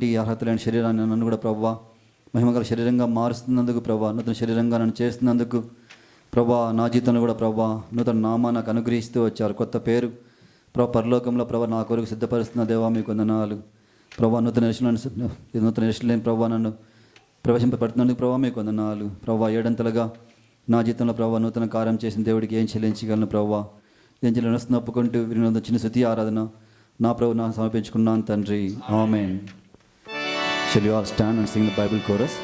బట్టి అర్హత లేని శరీరాన్ని నన్ను కూడా ప్రభా మహిమగల శరీరంగా మారుస్తున్నందుకు ప్రభా, నూతన శరీరంగా నన్ను చేస్తున్నందుకు ప్రభా, నా జీవితంలో కూడా ప్రభా నూతన నామా నాకు అనుగ్రహిస్తూ వచ్చారు. కొత్త పేరు ప్రభా పరలోకంలో ప్రభా నా కొరకు సిద్ధపరుస్తున్న దేవా మీకు వందనాలు ప్రభా. నూతన లేని ప్రభా నన్ను ప్రవేశింపబడుతున్నందుకు ప్రభా మీకు వందనాలు ప్రభా. ఏడంతలుగా నా జీవితంలో ప్రభా నూతన కార్యం చేసిన దేవుడికి ఏం చెల్లించగలను ప్రభా. ఏం చెల్లిస్తున్న ఒప్పుకుంటూ వినోద చిన్న స్తుతి ఆరాధన నా ప్రభు నా సమర్పించుకున్నాను తండ్రి. ఆమేన్. Shall you all stand and sing the Bible chorus?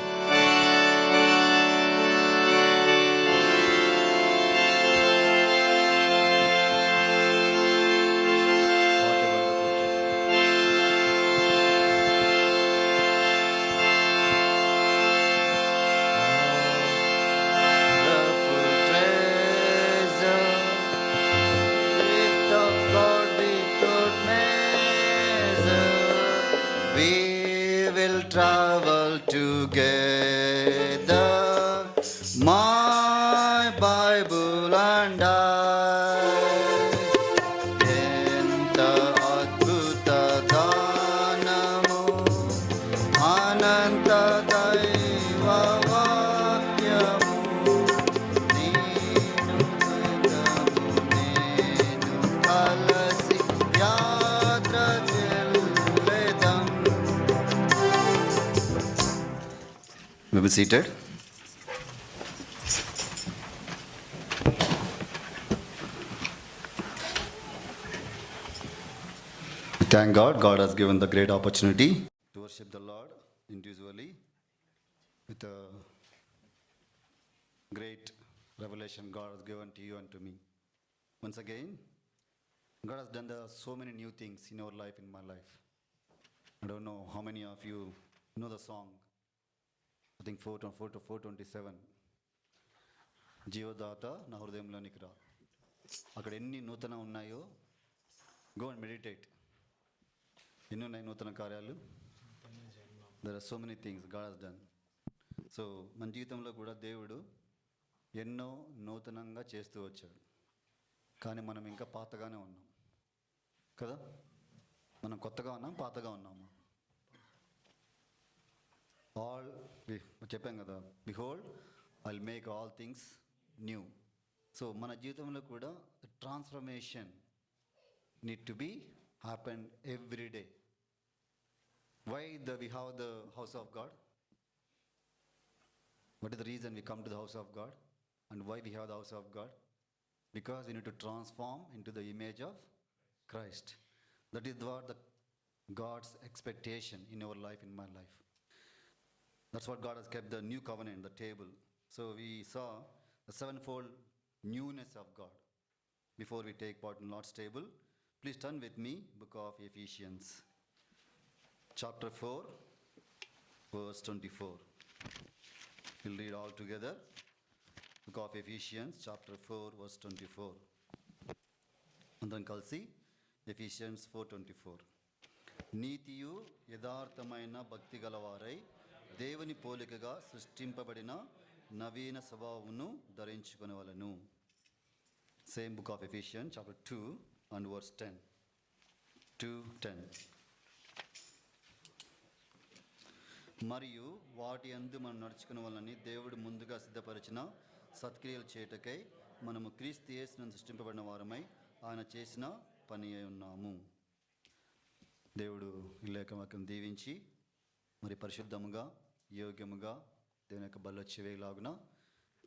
Travel together, my Bible and I. ఎంత అద్భుత దానము, అనంత దైవ వాక్యము, నేను కలసి యాత్ర చెల్లేదం. Be seated. Thank God. God has given the great opportunity to worship the Lord individually with a great revelation God has given to you and to me. Once again, God has done so many new things in your life, in my life. I don't know how many of you know the song. I think 427 జీవదాత నా హృదయంలోనికి రా. అక్కడ ఎన్ని నూతన ఉన్నాయో go and meditate. ఎన్ని ఉన్నాయి నూతన కార్యాలు? There are so many things God has done. So మన జీవితంలో కూడా దేవుడు ఎన్నో నూతనంగా చేస్తూ వచ్చాడు. కానీ మనం ఇంకా పాతగానే ఉన్నాం కదా. మనం కొత్తగా ఉన్నాం, పాతగా ఉన్నాము. చెప్పాం కదా, behold I will make all things new. So మన జీవితంలో కూడా transformation need to be happen every day. Why we have the house of God? What is the reason we come to the house of God and why we have the house of God? Because we need to transform in to the image of Christ. That is what the God's expectation in your life, in my life. That's what God has kept the new covenant, the table. So we saw the sevenfold newness of God. Before we take part in Lord's table, please turn with me, book of Ephesians, chapter 4, verse 24. We'll read all together. Book of Ephesians, chapter 4, verse 24. అందరం కలిసి Ephesians 4:24. నీతియు యథార్థమైన భక్తి గలవారై దేవుని పోలికగా సృష్టింపబడిన నవీన స్వభావమును ధరించుకొనవలెను. Same book of Ephesians chapter 2 and verse 10. 2:10. మరియు వాటి యందు మనం నడుచుకొనవలెనని దేవుడు ముందుగా సిద్ధపరిచిన సత్క్రియలు చేయుటకై మనము క్రీస్తు యేసునందు సృష్టింపబడిన వారమై ఆయన చేసిన పని అయి ఉన్నాము. దేవుడు ఈ లేఖవాక్యం దీవించి మరి పరిశుద్ధముగా, యోగ్యముగా దేవుని యొక్క బల్ల వచ్చేలాగున,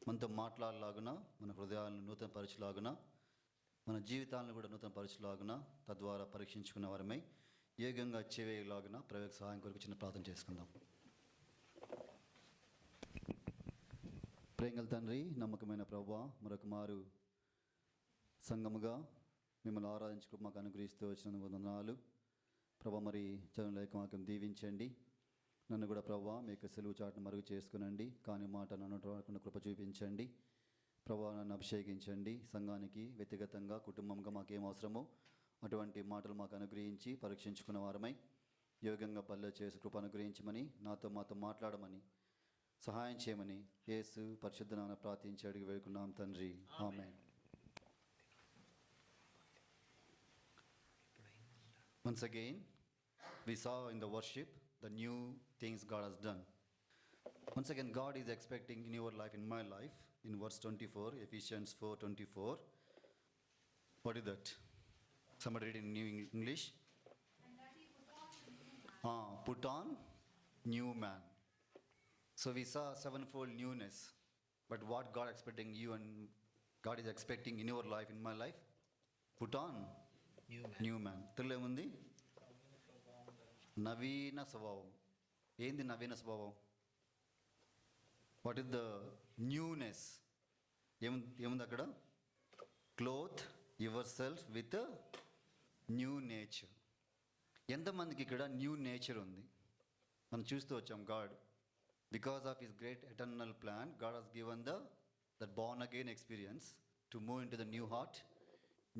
మనతో మాట్లాడలాగున, మన హృదయాలను నూతన పరచులాగున, మన జీవితాలను కూడా నూతన పరచులాగున, తద్వారా పరీక్షించుకున్న వారమై యోగ్యంగా వచ్చేలాగున ప్రవేశ సహాయం కొరకు చిన్న ప్రార్థన చేసుకుందాం. ప్రేంగల తండ్రి, నమ్మకమైన ప్రభువా, మరొక మారు సంఘముగా మిమ్మల్ని ఆరాధించుకు మాకు అనుగ్రహిస్తూ వచ్చినందుకు వందనాలు ప్రభా. మరి చదువు లేఖవాక్యం దీవించండి. నన్ను కూడా ప్రభా మీకు సెలవు చాటును మరుగు చేసుకునండి. కానీ మాట నన్ను కృప చూపించండి ప్రభా. నన్ను అభిషేకించండి. సంఘానికి వ్యక్తిగతంగా, కుటుంబంగా మాకేం అవసరమో అటువంటి మాటలు మాకు అనుగ్రహించి పరీక్షించుకున్న వారమై యోగ్యంగా పల్లె చేసి కృప అనుగ్రహించమని, మాతో మాట్లాడమని, సహాయం చేయమని యేసు పరిశుద్ధ నామమున ప్రార్థించి అడిగి వేడుకున్నాం తండ్రి. ఆమేన్. Once again, we saw in the worship the new things God has done. Once again, God is expecting in your life, in my life, in verse 24, Ephesians 4:24. What is that? Somebody read in New English. Put on new man. So we saw sevenfold newness. But what God expecting you and God is expecting in your life, in my life? Put on new man. తెలుగులో ఏముంది? నవీన స్వభావం. ఏంది నవీన స్వభావం? What is the newness? ఏముంది అక్కడ? Cloth your self with new nature. ఎంతమందికి ఇక్కడ new nature ఉంది? మనం చూస్తూ వచ్చాం. God because of his great eternal plan, God has given that born again experience to move into the new heart,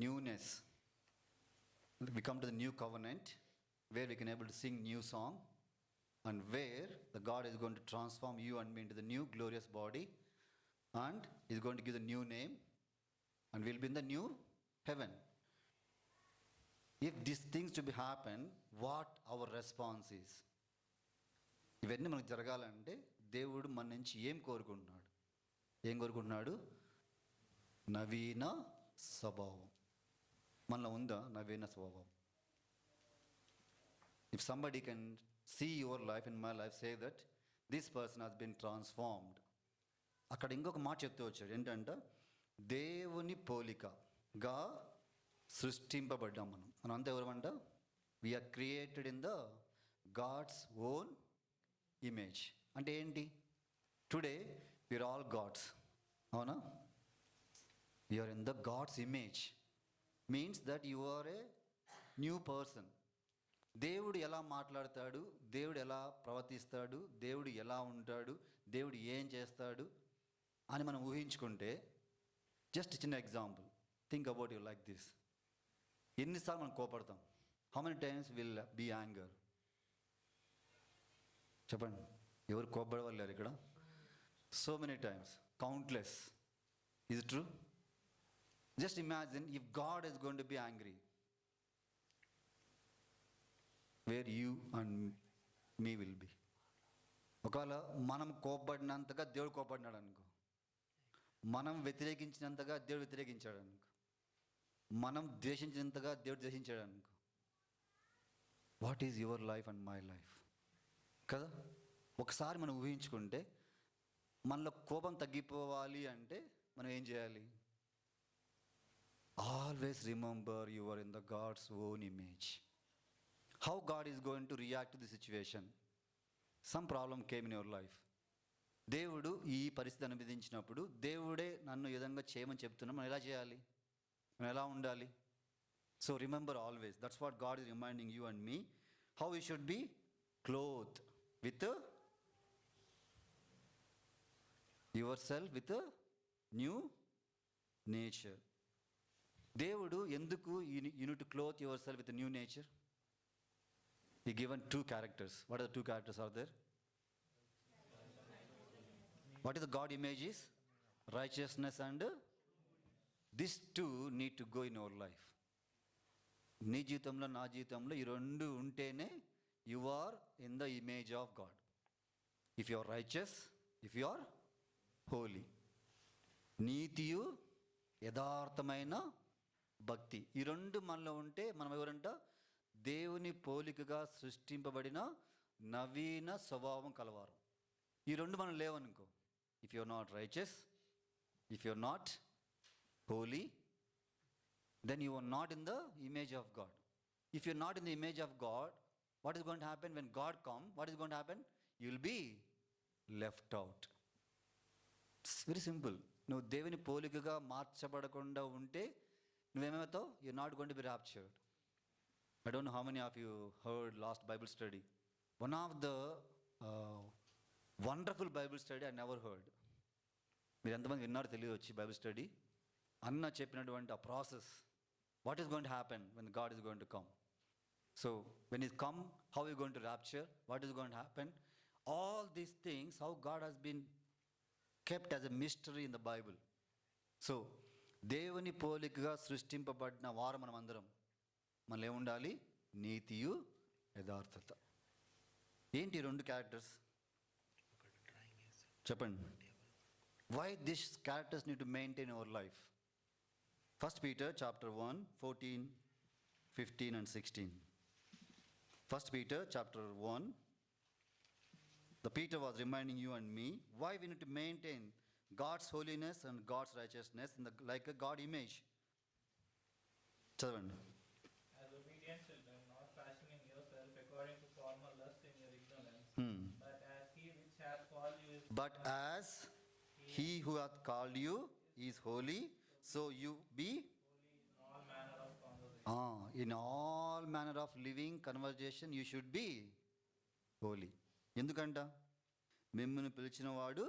newness. We come to the new covenant where we can able to sing new song, and where the God is going to transform you and me into the new glorious body, and is going to give the new name, and we'll be in the new heaven. If these things to be happen, what our response is? ఇవన్నీ మనకు జరగాలంటే దేవుడు మన నుంచి ఏం కోరుకుంటున్నాడు? నవీన స్వభావం. మనలో ఉందా నవీన స్వభావం? If somebody can see your life, in my life, say that this person has been transformed. అక్కడ ఇంకొక మాట చెప్తూ వచ్చాడు. ఏంటంటే దేవుని పోలికగా సృష్టింపబడ్డాం మనం. మనంతా ఎవరమంట? We are created in the God's own image. అంటే ఏంటి? Today we are all God's. అవునా? We are in the God's image. Means that you are a new person. దేవుడు ఎలా మాట్లాడతాడు, దేవుడు ఎలా ప్రవర్తిస్తాడు, దేవుడు ఎలా ఉంటాడు, దేవుడు ఏం చేస్తాడు అని మనం ఊహించుకుంటే, జస్ట్ చిన్న example, think about you like this. ఎన్నిసార్లు మనం కోపడతాం? How many times will be anger? చెప్పండి, ఎవరు కోపడవాళ్ళు లేరు ఇక్కడ? So many times, countless. Is it true? Just imagine if God is going to be angry, where you and me will be. ఒకవేళ మనం కోపడినంతగా దేవుడు కోపడినాడు అనుకో, మనం వ్యతిరేకించినంతగా దేవుడు వ్యతిరేకించాడు అనుకో, మనం ద్వేషించినంతగా దేవుడు ద్వేషించాడు అనుకో, what is your life and my life? కదా? ఒకసారి మనం ఊహించుకుంటే, మనలో కోపం తగ్గిపోవాలి అంటే మనం ఏం చేయాలి? Always remember you are in the God's own image. How God is going to react to the situation? Some problem came in your life. దేవుడు ఈ పరిస్థితి అనుభవించినప్పుడు, దేవుడే నన్ను ఈ విధంగా చేయమని చెప్తున్నా, మనం ఎలా చేయాలి? మనం ఎలా ఉండాలి? So remember always, that's what God is reminding you and me, how you should B cloth with yourself with new nature. దేవుడు ఎందుకు unit cloth your self with new nature? He given two characters. What are the two characters are there? What is the God image is? Righteousness and these two need to go in our life. నీ జీవితంలో నా జీవితంలో ఈ రెండు ఉంటేనే you are in the image of God. If you are righteous, if you are holy. నీతియు యథార్థమైన భక్తి, ఈ రెండు మనలో ఉంటే మనం ఎవరంట? దేవుని పోలికగా సృష్టింపబడిన నవీన స్వభావం కలవారు. ఈ రెండు మనం లేవనుకో, if you are not righteous, if you are not holy, then you are not in the image of God. If you are not in the image of God, what is going to happen when God comes? What is going to happen? You will be left out. It's very simple. నువ్వు దేవుని పోలికగా మార్చబడకుండా ఉంటే నువ్వేమవుతావు? You are not going to be raptured. I don't know how many of you heard last Bible study. One of the wonderful Bible study I never heard. మీరు ఎంతమంది విన్నారో తెలియదు వచ్చి బైబిల్ స్టడీ. అన్న చెప్పినటువంటి ఆ process, what is going to happen when God is going to come. So when is come, how you going to rapture, what is going to happen, all these things, how God has been kept as a mystery in the Bible. So దేవుని పోలికగా సృష్టింపబడిన వారు మనం అందరం. మనలో ఏముండాలి? నీతియు యథార్థత. ఏంటి రెండు క్యారెక్టర్స్ చెప్పండి. Why this characters need to maintain our life? 1 Peter chapter 1, 14, 15 and 16. 1 Peter chapter 1, the Peter was reminding you and me why we need to maintain God's holiness and God's righteousness in the, like a God image. చదవండి. As obedient children, not fashioning yourself according to former lust in your ignorance, but as he which hath called you is But as he who hath called you is holy, so you be holy in all manner of conversation. in all manner of living conversation you should be holy. ఎందుకంట? మిమ్మల్ని పిలిచిన వాడు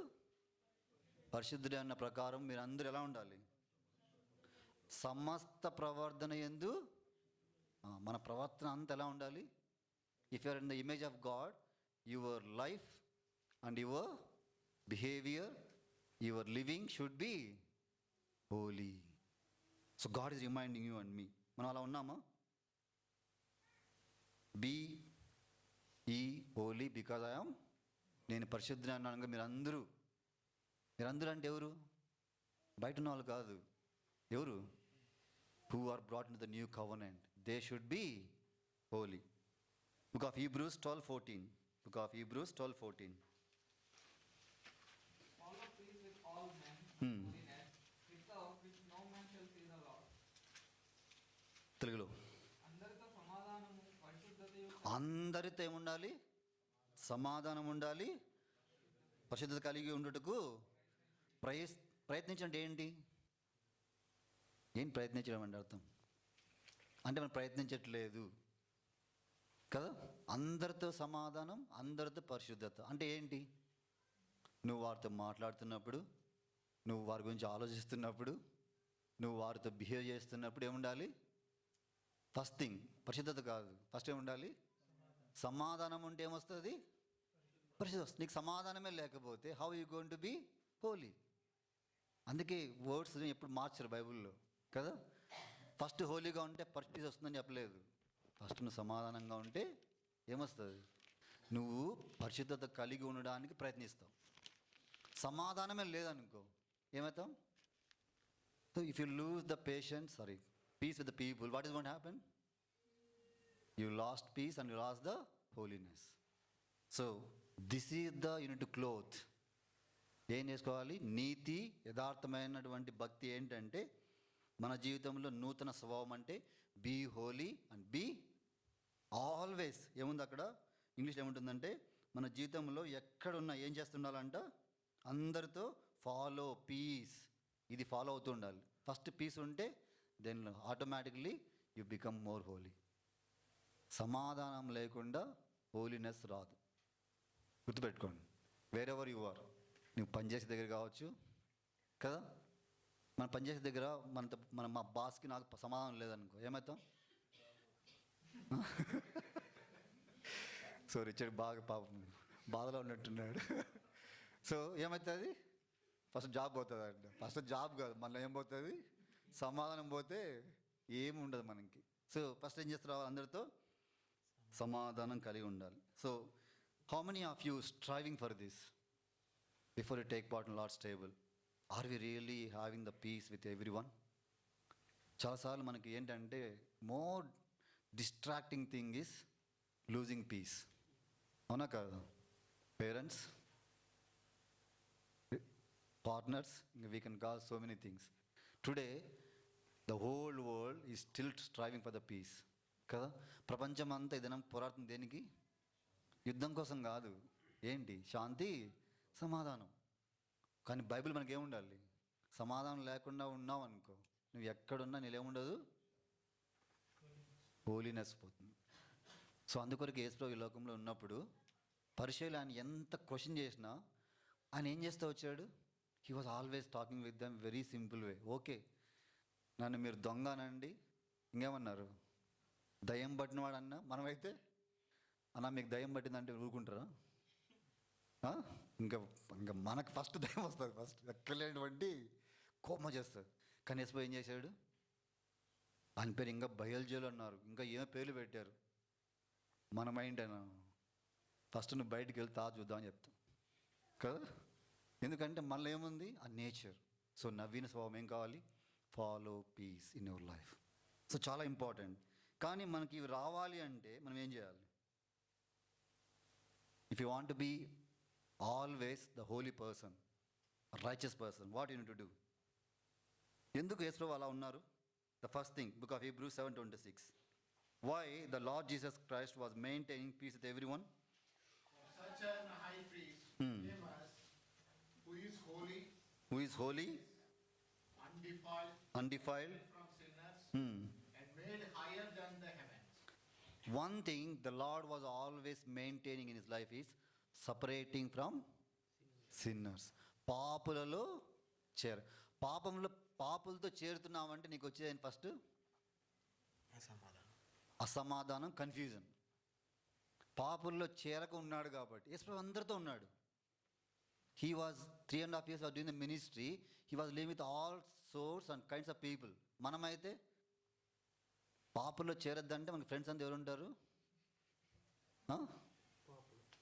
పరిశుద్ధుడే అన్న ప్రకారం మీరు అందరూ ఎలా ఉండాలి? సమస్త ప్రవర్తన యందు మన ప్రవర్తన అంతా ఎలా ఉండాలి? If you are in the image of God, your life and your behaviour, your living should be holy. So God is reminding you and me. మనం అలా ఉన్నామా? బీ ఈ హోలీ బికాజ్ ఐఎమ్, నేను పరిశుద్ధుని అన్నాను. మీరందరూ అంటే ఎవరు? బయట ఉన్న వాళ్ళు కాదు. ఎవరు? Who are brought in the new covenant, they should be holy. Book of Hebrews 12:14. Book of Hebrews 12:14. Follow peace with all men, holiness, without which no man shall see the Lord. తెలుగులో అందరితో సమాధానము, పరిశుద్ధతయు అందరితో ఏముండాలి? సమాధానం ఉండాలి, పరిశుద్ధత కలిగి ఉండుటకు ప్రయత్నించండి. ఏంటి ప్రయత్నించడం అంటే అర్థం? అంటే మనం ప్రయత్నించట్లేదు కదా. అందరితో సమాధానం, అందరితో పరిశుద్ధత అంటే ఏంటి? నువ్వు వారితో మాట్లాడుతున్నప్పుడు, నువ్వు వారి గురించి ఆలోచిస్తున్నప్పుడు, నువ్వు వారితో బిహేవ్ చేస్తున్నప్పుడు ఏముండాలి? ఫస్ట్ థింగ్ పరిశుద్ధత కాదు, ఫస్ట్ ఏముండాలి? సమాధానం ఉంటే ఏమొస్తుంది? పరిశుద్ధత వస్తుంది. నీకు సమాధానమే లేకపోతే how you going to be holy? అందుకే వర్డ్స్ ఎప్పుడు మార్చరు బైబిల్లో కదా. ఫస్ట్ హోలీగా ఉంటే పరిస్థితి వస్తుందని చెప్పలేదు. ఫస్ట్ నువ్వు సమాధానంగా ఉంటే ఏమొస్తుంది? నువ్వు పరిశుద్ధత కలిగి ఉండడానికి ప్రయత్నిస్తావు. సమాధానమే లేదనుకో ఏమవుతాం? So if you lose the peace with the people, what is going to happen? You lost peace and you lost the holiness. So this is the unit to cloth. ఏం చేసుకోవాలి? నీతి, యథార్థమైనటువంటి భక్తి ఏంటంటే మన జీవితంలో నూతన స్వభావం అంటే be holy and be always. ఏముంది అక్కడ? ఇంగ్లీష్లో ఏముంటుందంటే మన జీవితంలో ఎక్కడున్నా ఏం చేస్తుండాలంట? అందరితో ఫాలో పీస్. ఇది ఫాలో అవుతూ ఉండాలి. ఫస్ట్ పీస్ ఉంటే then automatically you become more holy. సమాధానం లేకుండా హోలీనెస్ రాదు. గుర్తుపెట్టుకోండి. వేర్ ఎవర్ యు ఆర్, నువ్వు పనిచేసే దగ్గర కావచ్చు కదా. మనం పనిచేసే దగ్గర మా బాస్కి నాకు సమాధానం లేదనుకో ఏమవుతాం? సో రిచర్డ్ బాగా పాపం బాధలో ఉన్నట్టున్నాడు. సో ఏమవుతుంది? ఫస్ట్ జాబ్ పోతుంది అంట. ఫస్ట్ జాబ్ కాదు, మళ్ళీ ఏం పోతుంది? సమాధానం పోతే ఏమి ఉండదు మనకి. సో ఫస్ట్ ఏం చేస్తారు? అందరితో సమాధానం కలిగి ఉండాలి. So how many of you striving for this before you take part in Lord's table? Are we really having the peace with every one? చాలాసార్లు మనకి ఏంటంటే more distracting thing is losing peace. అవునా కాదు? Parents, partners, we can call so many things. Today the whole world is still striving for the peace కదా. ప్రపంచం అంతా ఏదైనా పోరాడుతుంది దేనికి? యుద్ధం కోసం కాదు. ఏంటి? శాంతి, సమాధానం. కానీ బైబిల్ మనకేముండాలి? సమాధానం లేకుండా ఉన్నావు అనుకో, నువ్వు ఎక్కడున్నా నీళ్ళేముండదు, హోలీనెస్ పోతుంది. సో అందుకొరకు యేసుప్రభు ఈ లోకంలో ఉన్నప్పుడు పరిచయులు ఆయన ఎంత క్వశ్చన్ చేసినా ఆయన ఏం చేస్తూ వచ్చాడు? He was always talking with them very simple way. Okay, నన్ను మీరు దొంగ అనండి, ఇంకేమన్నారు? దయ్యం పట్టినవాడు అన్నా. మనమైతే అన్నా మీకు దయ్యం పట్టిందంటే ఊరుకుంటారా? ఇంకా ఇంకా మనకు ఫస్ట్ దయ్యం వస్తుంది. ఫస్ట్ ఎక్కలేనటువంటి కోపం చేస్తుంది. కానీ యేసుప్రభు ఏం చేశాడు? ఆయన పేరు ఇంకా బయల్జేలు అన్నారు, ఇంకా ఏమో పేర్లు పెట్టారు. మన మైండ్ అయినా ఫస్ట్ నువ్వు బయటికి వెళ్తే చూద్దాం అని చెప్తాం కదా. ఎందుకంటే మనలో ఏముంది ఆ నేచర్. సో నవీన స్వభావం ఏం కావాలి? Follow peace in your life. So చాలా ఇంపార్టెంట్. కానీ మనకి ఇవి రావాలి అంటే మనం ఏం చేయాలి? If you want to be always the holy person, righteous person, what you need to do? ఎందుకు యేసు అలా ఉన్నారు? The first thing, book of Hebrews 7:26. Why the Lord Jesus Christ was maintaining peace with every one. Such an high priest came us, who is holy, who is Holi, undefiled, undefiled. from sinners, Hmm. and made higher than the heavens. One thing the Lord was always maintaining in his life is separating from sinners. పాపులలో పాపులతో చేరుతున్నామంటే నీకు వచ్చేది first అసమాధానం, confusion. పాపుల్లో చేరక ఉన్నాడు కాబట్టి యేసు అందరితో ఉన్నాడు. He was 3.5 years of doing the ministry. He was living with all sorts and kinds of people. మనమైతే పాపుల్లో చేరద్దంటే మనకి friends అంతా ఎవరు ఉంటారు?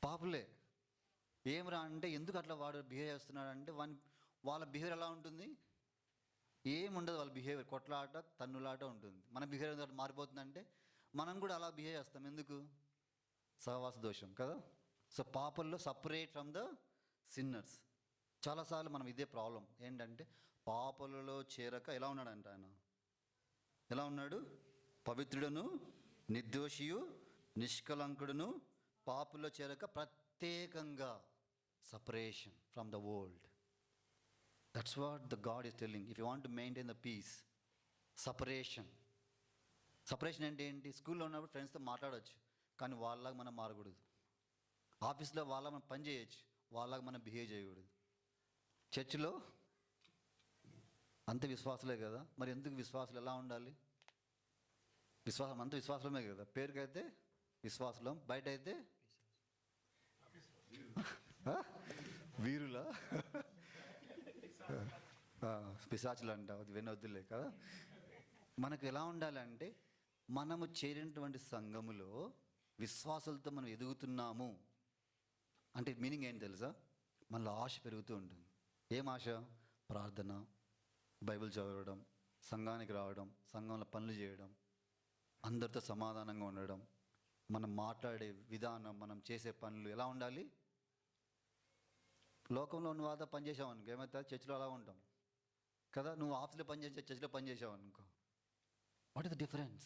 పాపులే. ఏమరా అంటే ఎందుకు అట్లా వాడు బిహేవ్ చేస్తున్నాడు అంటే వాళ్ళ బిహేవియర్ ఎలా ఉంటుంది? ఏముండదు వాళ్ళ బిహేవియర్, కొట్లాట తన్నులాట ఉంటుంది. మన బిహేవియర్ మారిపోతుందంటే మనం కూడా అలా బిహేవ్ చేస్తాం. ఎందుకు? సహవాస దోషం కదా. సో పాపుల్లో సపరేట్ ఫ్రమ్ ద సిన్నర్స్. చాలాసార్లు మనం ఇదే ప్రాబ్లం ఏంటంటే పాపులలో చేరక ఎలా ఉన్నాడంట ఆయన? ఎలా ఉన్నాడు? పవిత్రుడును, నిర్దోషియు, నిష్కలంకుడును, పాపుల్లో చేరక ప్రత్యేకంగా, separation from the world. That's what the God is telling. If you want to maintain the peace, separation. Separation అంటే ఏంటి? స్కూల్లో ఉన్నప్పుడు ఫ్రెండ్స్తో మాట్లాడవచ్చు, కానీ వాళ్ళలాగా మనం మారకూడదు. ఆఫీస్లో వాళ్ళ మనం పని చేయొచ్చు, వాళ్ళలాగా మనం బిహేవ్ చేయకూడదు. చర్చిలో అంత విశ్వాసులే కదా, మరి ఎందుకు విశ్వాసులు ఎలా ఉండాలి? విశ్వాసం అంత విశ్వాసమే కదా, పేరుకైతే విశ్వాసులం, బయట అయితే వీరులా పిశాచులు అంట, అది వినొద్దులే కదా. మనకు ఎలా ఉండాలంటే మనము చేరినటువంటి సంఘములో విశ్వాసులతో మనం ఎదుగుతున్నాము అంటే మీనింగ్ ఏంటి తెలుసా? మనలో ఆశ పెరుగుతూ ఉంటుంది. ఏం ఆశ? ప్రార్థన, బైబిల్ చదవడం, సంఘానికి రావడం, సంఘంలో పనులు చేయడం, అందరితో సమాధానంగా ఉండడం, మనం మాట్లాడే విధానం, మనం చేసే పనులు ఎలా ఉండాలి? లోకంలో నువ్వు అదా పని చేసావు అనుకో ఏమవుతుంది? చర్చిలో అలా ఉంటాం కదా. నువ్వు ఆఫీస్లో పని చేసే చర్చిలో పని చేసావు అనుకో, వాట్ ఇస్ ద డిఫరెన్స్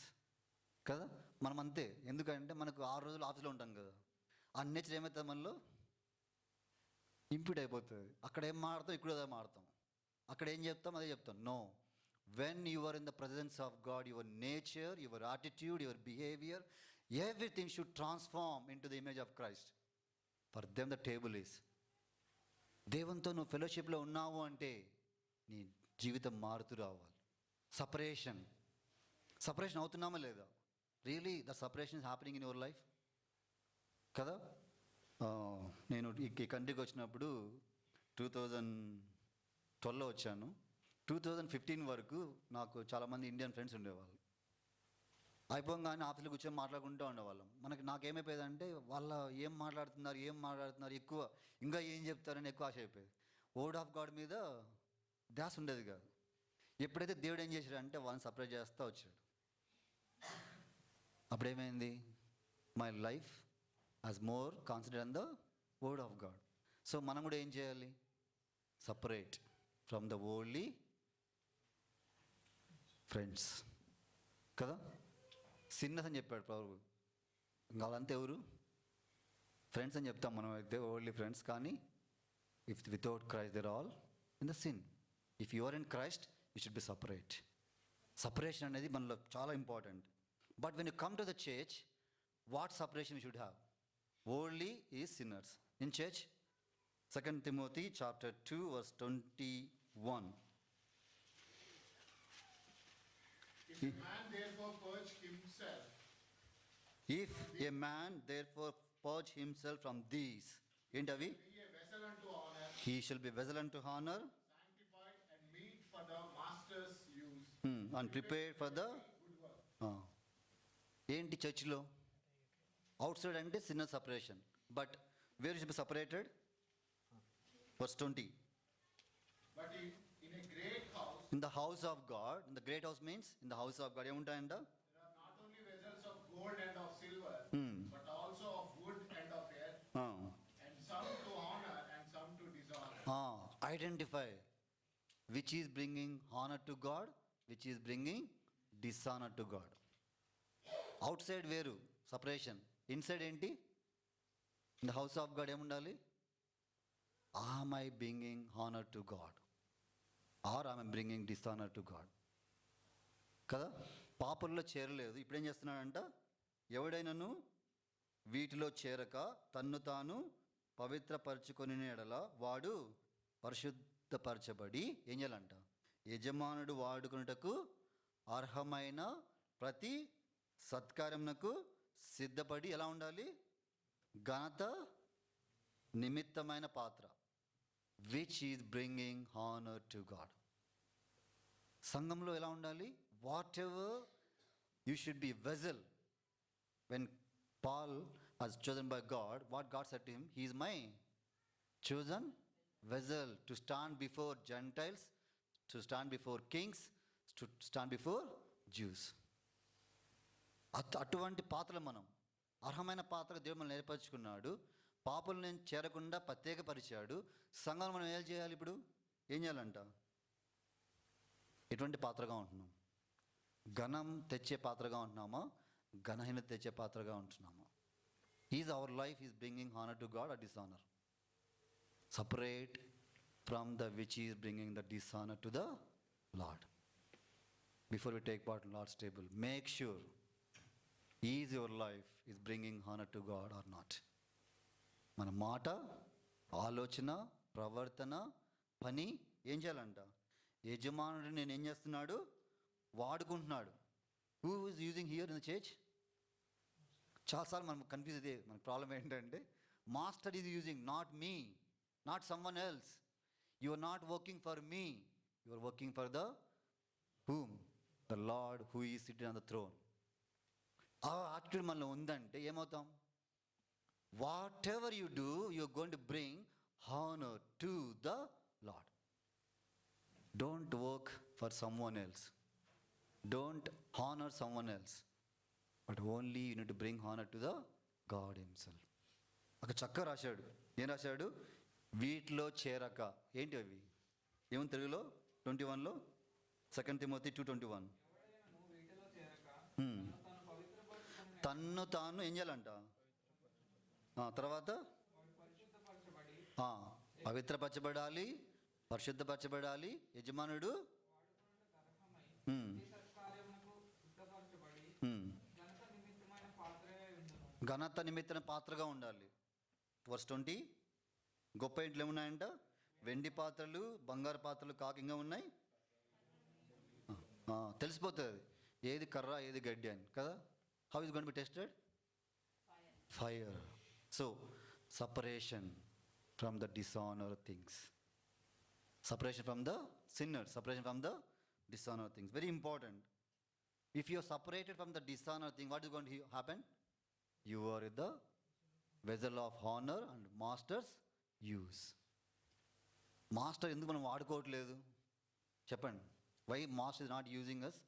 కదా. మనం అంతే. ఎందుకంటే మనకు 6 రోజులు ఆఫీస్లో ఉంటాం కదా, ఆ నేచర్ ఏమవుతుంది మనలో? ఇంప్యూట్ అయిపోతుంది. అక్కడ ఏం మాడతాం, ఇక్కడ అదే మాడతాం. అక్కడ ఏం చెప్తాం, అదే చెప్తాం. No, when you are in the presence of God, your nature, your attitude, your behaviour, everything should transform in to the image of Christ. For them the table is. దేవునితో నువ్వు ఫెలోషిప్లో ఉన్నావు అంటే నీ జీవితం మారుతూ రావాలి. సపరేషన్ అవుతున్నామా లేదా? Really the separation is happening in your life కదా. నేను ఈ కంట్రీకి వచ్చినప్పుడు 2012లో వచ్చాను. 2015 వరకు నాకు చాలామంది ఇండియన్ ఫ్రెండ్స్ ఉండేవాళ్ళు. అయిపోగానే ఆఫీస్లో కూర్చొని మాట్లాడుకుంటూ ఉండేవాళ్ళం. నాకేమైపోయేదంటే వాళ్ళ ఏం మాట్లాడుతున్నారు ఎక్కువ, ఇంకా ఏం చెప్తారని ఎక్కువ ఆశ అయిపోయేది. వర్డ్ ఆఫ్ గాడ్ మీద ధ్యాస ఉండేది కాదు. ఎప్పుడైతే దేవుడు ఏం చేశాడంటే వాళ్ళని సపరేట్ చేస్తూ వచ్చాడు. అప్పుడేమైంది? My life as more concentrate on the word of God. So మనం కూడా ఏం చేయాలి? Separate from the worldly friends కదా. సిన్నర్స్ అని చెప్పాడు ప్రభు. ఇంకా వాళ్ళంతా ఎవరు? ఫ్రెండ్స్ అని చెప్తాం మనం అయితే, వరల్డ్లీ ఫ్రెండ్స్. కానీ if without Christ there all in the sin. If you are in Christ you should be separate. Separation అనేది మనలో చాలా important. But when you come to the church, what separation you should have? Worldly is sinners. In church, 2 Timothy chapter 2 verse 21. If a man therefore purge himself, If a man therefore purge himself from these, ఏంటవి? be a vessel unto honor, He shall be vessel unto honor, sanctified and meet for the master's use, and prepared for the good work. ఏంటి చర్చ్లో? Out side అంటే sinner separation, But where you should be separated? Verse 20. But in a great house, In the house of God. In the great house means in the house of God. ఏముంటాయంట? there are not only vessels of gold and of silver, but also of wood and of earth, and some to honor and some to dishonor. Identify which is bringing honor to God, which is bringing dishonor to God. Outside వేరు separation, inside ఏంటి? In the house of God ఏముండాలి? Am I bringing honour to God or am I bringing dishonour to God? కదా, పాపల్లో చేరలేదు. ఇప్పుడు ఏం చేస్తున్నాడంట? ఎవడైనాను వీటిలో చేరక తన్ను తాను పవిత్రపరచుకొని ఎడల వాడు పరిశుద్ధపరచబడి ఏం చేయాలంట? యజమానుడు వాడుకున్నటకు అర్హమైన ప్రతి సత్కార్యమునకు సిద్ధపడి ఎలా ఉండాలి? ఘనత నిమిత్తమైన పాత్ర, which is bringing honour to God. సంఘంలో ఎలా ఉండాలి? What ever you should B vessel. When Paul was chosen by God, what God said to him, he is my chosen vessel to stand before Gentiles, to stand before kings, to stand before Jews. అటువంటి పాత్రలు మనం, అర్హమైన పాత్ర దేవుడు మనం ఏర్పరచుకున్నాడు. పాపలు నేను చేరకుండా ప్రత్యేకపరిచాడు. సంఘాలు మనం ఏం చేయాలి? ఇప్పుడు ఏం చేయాలంట? ఎటువంటి పాత్రగా ఉంటున్నాం? ఘనం తెచ్చే పాత్రగా ఉంటున్నామా? ఘనహీనత తెచ్చే పాత్రగా ఉంటున్నామా? Is our life is bringing honour to God or dishonour? Separate from the which is bringing the dishonour to the Lord. Before we take part in Lord's table, make sure is your life is bringing honour to God or not. మన మాట, ఆలోచన, ప్రవర్తన, పని ఏం చేయాలంట? యజమానుడు నేను ఏం చేస్తున్నాడు? వాడుకుంటున్నాడు. Who is using here in the church? చాలాసార్లు మనం కన్ఫ్యూజ్ అయ్యే మన ప్రాబ్లం ఏంటంటే, master is using, not me, not someone else. You are not working for me, you are working for the whom? The Lord who is sitting on the throne. ఆ attitude మనలో ఉందంటే ఏమవుతాం? Whatever you do, you are going to bring honour to the Lord. Don't work for some one else. Don't honor someone else, but only you need to bring honor to the God himself. ఒక చక్క రాశాడు. ఏం రాశాడు? వీటిలో చేరక. ఏంటి అవి? ఏముంది తెలుగులో? 21లో 2 తిమోతి 2:21. ఎవడైనను వీటిలో చేరక Hmm. తను పవిత్రపరచుకొని తన్ను తాను ఏం చేయాలంట? తర్వాత వాడు పరిశుద్ధపరచబడి పవిత్రపరచబడాలి, పరిశుద్ధపరచబడాలి. యజమానుడు వాడుకున్నట్టు అర్హమై Hmm. ఈ సత్కార్యమునకు సిద్ధపరచబడి Hmm. ఘనత నిమిత్తమైన పాత్రగా ఉండును. ఘనత నిమిత్తమైన పాత్రగా ఉండాలి. వర్స్ 20. గొప్ప ఇంట్లో ఏమున్నాయంట? వెండి పాత్రలు, బంగారు పాత్రలు కాక ఇంకా ఉన్నాయి. తెలిసిపోతుంది ఏది కర్ర ఏది గడ్డి అని కదా. How is going to be tested? Fire. So separation from the dishonour things, separation from the sinner, separation from the dishonor things. Very important. If you are separated from the dishonor thing, what is going to happen? You are the vessel of honor and master's use. Master ఎందుకు మనం వాడుకోవట్లేదు చెప్పండి? Why master is not using us?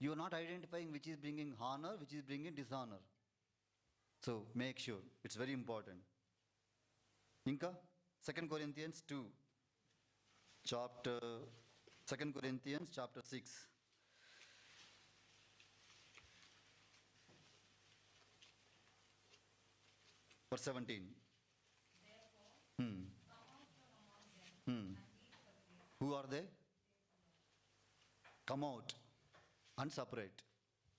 You are not identifying which is bringing honour, which is bringing dishonour. So make sure, it's very important. ఇంకా 2 Corinthians 2 chapter 2 Corinthians chapter 6 verse 17. Who are they? Come out and separate.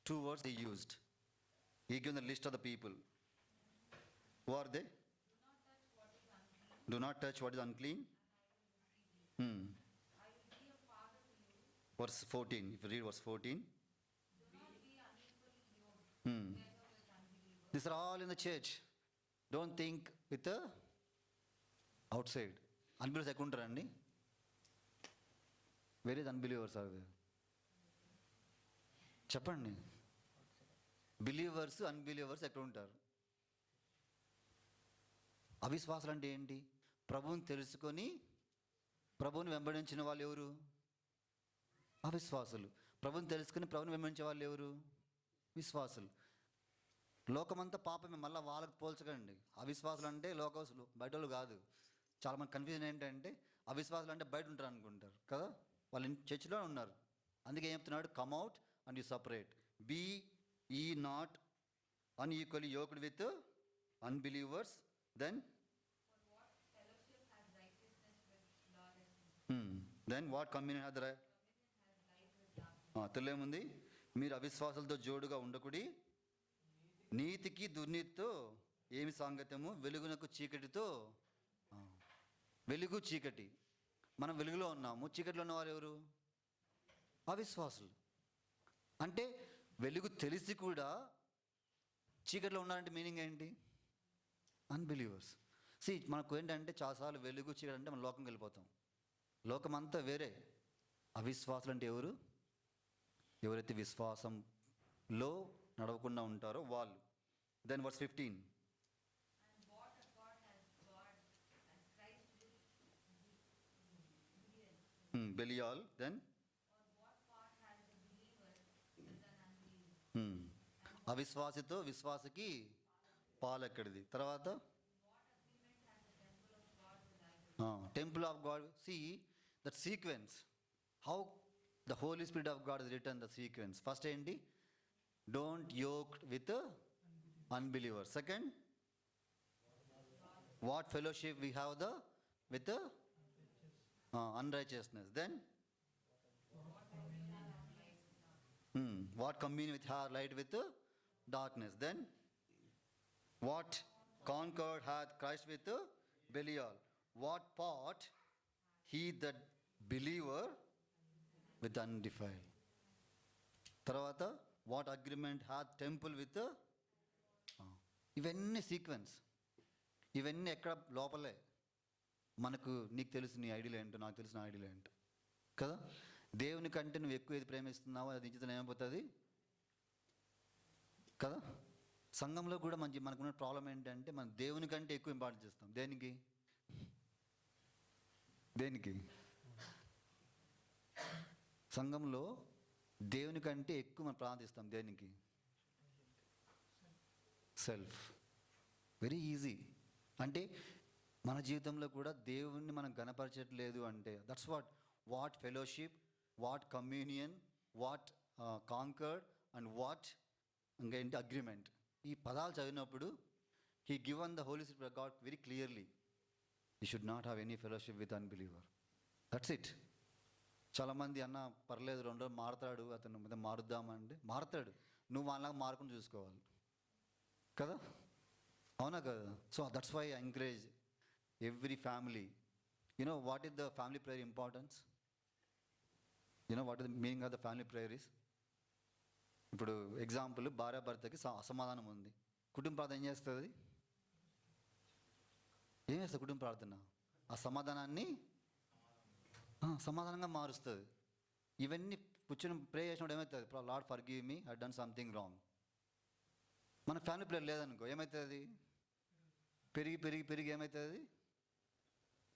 2 words he used. He given the list of the people. Who are they? Do not touch what is unclean. Verse 14, if you read verse 14. These are all in the church. Don't think with the outside. Unbelievers ఎక్కడ ఉంటారండి? Where is unbelievers are there? చెప్పండి. Believers unbelievers ఎక్కడ ఉంటారు? అవిశ్వాసులు అంటే ఏంటి? ప్రభువుని తెలుసుకొని ప్రభువుని వెంబడించిన వాళ్ళు ఎవరు? అవిశ్వాసులు. ప్రభువుని తెలుసుకుని ప్రభువుని వెంబడించే వాళ్ళు ఎవరు? విశ్వాసులు. లోకమంతా పాపమే, మళ్ళీ వాళ్ళకి పోల్చకండి. అవిశ్వాసులు అంటే లోకస్తులు, బయట వాళ్ళు కాదు. చాలామంది కన్ఫ్యూజన్ ఏంటంటే అవిశ్వాసులు అంటే బయట ఉంటారు అనుకుంటారు కదా, వాళ్ళు చర్చిలో ఉన్నారు. అందుకే ఏం చెప్తున్నాడు? Come out and you separate, be ye not unequally yoked with unbelievers, then what communion have the తెలియముంది, మీరు అవిశ్వాసాలతో జోడుగా ఉండకుడి, నీతికి దుర్నీతితో ఏమి సాంగత్యము, వెలుగునకు చీకటితో. వెలుగు చీకటి, మనం వెలుగులో ఉన్నాము, చీకటిలో ఉన్నవారు ఎవరు? అవిశ్వాసులు. అంటే వెలుగు తెలిసి కూడా చీకటిలో ఉన్నారంటే మీనింగ్ ఏంటి? అన్బిలీవర్స్. మనకు ఏంటంటే చాలాసార్లు వెలుగు చీకటి అంటే మనం లోకంకి వెళ్ళిపోతాం. లోకం అంతా వేరే. అవిశ్వాసులు అంటే ఎవరు? ఎవరైతే విశ్వాసంలో నడవకుండా ఉంటారో వాళ్ళు. Then verse 15. బెలియాల్. దెన్ అవిశ్వాసితో విశ్వాసకి పాలెక్కడిది. తర్వాత temple of God. See that sequence, how the Holy Spirit of God has written the sequence. First ఏంటి? Don't yoke with unbelievers. Second, what fellowship we have with the unrighteousness. Then what communion with her light with the darkness. Then what concord hath Christ with Belial. What part he that believer with undefiled. తర్వాత what agreement hath temple with. ఇవన్నీ sequence, ఇవన్నీ ఎక్కడ లోపలే. మనకు నీకు తెలుసు నీ ideal ఏంటో, నాకు తెలుసు నా ఐడియల్ ఏంటో కదా. దేవుని కంటే నువ్వు ఎక్కువ ఏది ప్రేమిస్తున్నావో అది నిశ్చితం ఏమైపోతుంది కదా. సంఘంలో కూడా మనకున్న ప్రాబ్లం ఏంటంటే మనం దేవుని కంటే ఎక్కువ ఇంపార్టెన్స్ ఇస్తాం. దేనికి? సంఘంలో దేవుని కంటే ఎక్కువ మనం ప్రార్థిస్తాం. దేనికి? సెల్ఫ్. Very easy. అంటే మన జీవితంలో కూడా దేవుణ్ణి మనం గణపరచట్లేదు అంటే that's what fellowship, what communion, what concord and what ఇంకా ఏంటి అగ్రిమెంట్. ఈ పదాలు చదివినప్పుడు he given the Holy Spirit of God very clearly. You should not have any fellowship with unbeliever. That's it. చాలామంది అన్న పర్లేదు 2 రోజులు మారుతాడు అతను, మీద మారుద్దామంటే మారుతాడు. నువ్వు వాళ్ళలాగా మార్కుని చూసుకోవాలి కదా, అవునా కదా. So that's why I encourage every family. You know what is the family prayer importance? You know what is the meaning of the family prayer is? ఇప్పుడు ఎగ్జాంపుల్, భార్యాభర్తకి అసమాధానం ఉంది. కుటుంబ ప్రార్థన ఏం చేస్తుంది? ఏం చేస్తుంది కుటుంబ ప్రార్థన? ఆ సమాధానాన్ని సమాధానంగా మారుస్తుంది. ఇవన్నీ కూర్చొని ప్రే చేసినప్పుడు ఏమవుతుంది? Lord forgive me, I done something wrong. మన ఫ్యామిలీ ప్రేయర్ లేదనుకో ఏమవుతుంది? పెరిగి పెరిగి పెరిగి ఏమవుతుంది?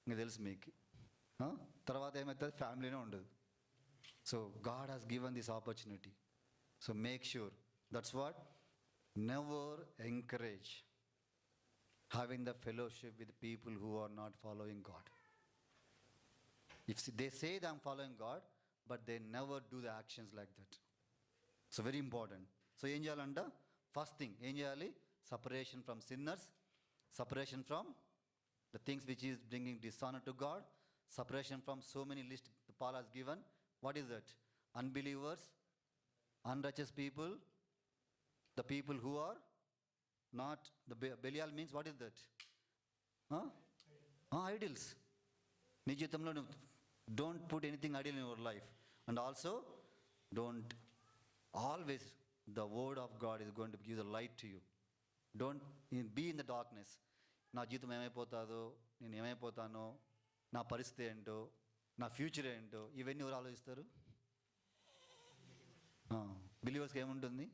ఇంకా తెలుసు మీకు. తర్వాత ఏమవుతుంది? ఫ్యామిలీనే ఉండదు. So God has given this opportunity. So make sure that's what never encourage having the fellowship with people who are not following God. If they say they are following God, but they never do the actions like that. So very important. So ఏం చేయాలంట? First thing ఏం చేయాలి? separation from sinners, separation from the things which is bringing dishonor to God, separation from so many lists Paul has given. What is that? Unbelievers, unrighteous people, the people who are not, the Belial means what is that? Idols. నీ జీవితంలో నువ్వు don't put anything ideal in your life. And also don't always the word of God is going to give the light to you. Don't be in the darkness. నా జీవితం ఏమైపోతుందో, నేను ఏమైపోతానో, నా పరిస్థితి ఏంటో, నా ఫ్యూచర్ ఏంటో, ఇవన్నీ ఎవరు ఆలోచిస్తారు? బిలీవర్స్కి ఏముంటుంది?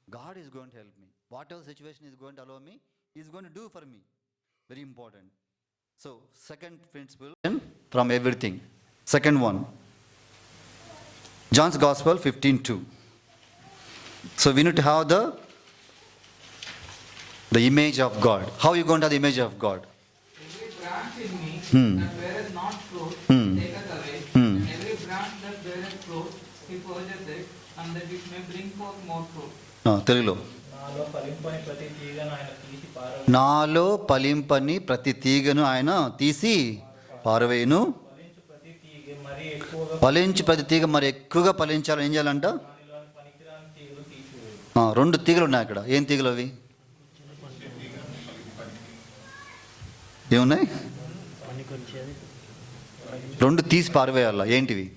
God is going to help me. Whatever situation is going to allow me, He is going to do for me. Very important. So, second principle from everything. Second one, John's Gospel 15:2. So we need to have the image of God. How you going to have the image of God? Every branch in me Hmm. that beareth not fruit, Hmm. taketh away. Hmm. And every branch that beareth fruit, he purgeth it, and that it may bring forth more fruit. తెలుగులో, నాలో ఫలింపని ప్రతి తీగను ఆయన తీసి నాలో ఫలింపని ప్రతి తీగను ఆయన తీసి పారవేయును. ఫలించు ప్రతి తీగ మరి ఎక్కువగా ఫలించి ప్రతి తీగ మరి ఎక్కువగా ఫలించాలని ఏం చేయాలంట? దానిలోని పనికిరాని తీగలు తీసివేయు. రెండు తీగలు ఉన్నాయి అక్కడ. ఏం తీగలు అవి? ఏమున్నాయి? రెండు తీసి పారవేయాల. ఏంటివి?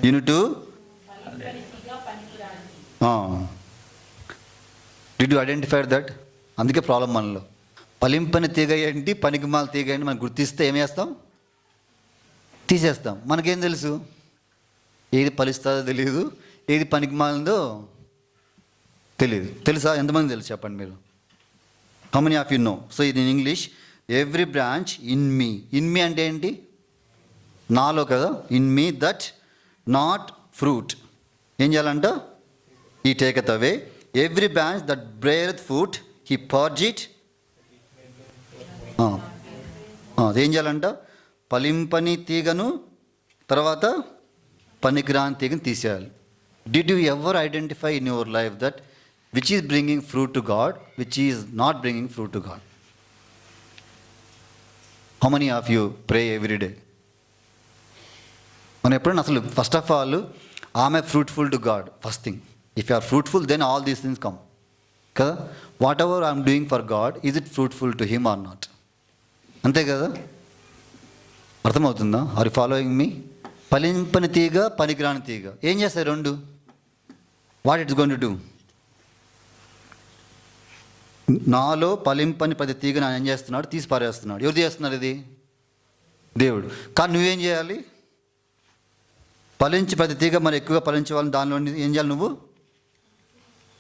Unit. Did you identify that? అందుకే ప్రాబ్లం మనలో. ఫలింపని తీగ ఏంటి, పనికిమాల తీగ ఏంటి మనం గుర్తిస్తే ఏం చేస్తాం? తీసేస్తాం. మనకేం తెలుసు? ఏది ఫలిస్తుందో తెలియదు, ఏది పనికిమాలిందో తెలియదు. తెలుసా? ఎంతమంది తెలుసు చెప్పండి మీరు? How many of you know? So ఇది in English, every branch in me. In me అంటే ఏంటి? నాలో కదా. In me that not fruit, ఏం చేయాలంట? He taketh away. Every branch that beareth fruit he purge it. అదేం చేయాలంట? ఫలింపని తీగను తర్వాత పనికిరాని తీగను తీసేయాలి. Did you ever identify in your life that which is bringing fruit to God, which is not bringing fruit to God? How many of you pray every day? మనం ఎప్పుడైనా అసలు ఫస్ట్ ఆఫ్ ఆల్ ఆమె fruitful to God. First thing, if you are fruitful then all these things come కదా. Whatever I'm doing for God, is it fruitful to him or not? అంతే కదా. అర్థమవుతుందా? Are you following me? ఫలింపని తీగ, పనికిరాని తీగ ఏం చేస్తాయి రెండు? What it's going to do? నాలో ఫలింపని ప్రతి తీగను ఆయన ఏం చేస్తున్నాడు? తీసి పారేస్తున్నాడు. ఎవరు చేస్తున్నారు ఇది? దేవుడు. కానీ నువ్వేం చేయాలి? ఫలించి ప్రతి తీగ మరి ఎక్కువగా ఫలించే వాళ్ళని దానిలో ఏం చేయాలి? నువ్వు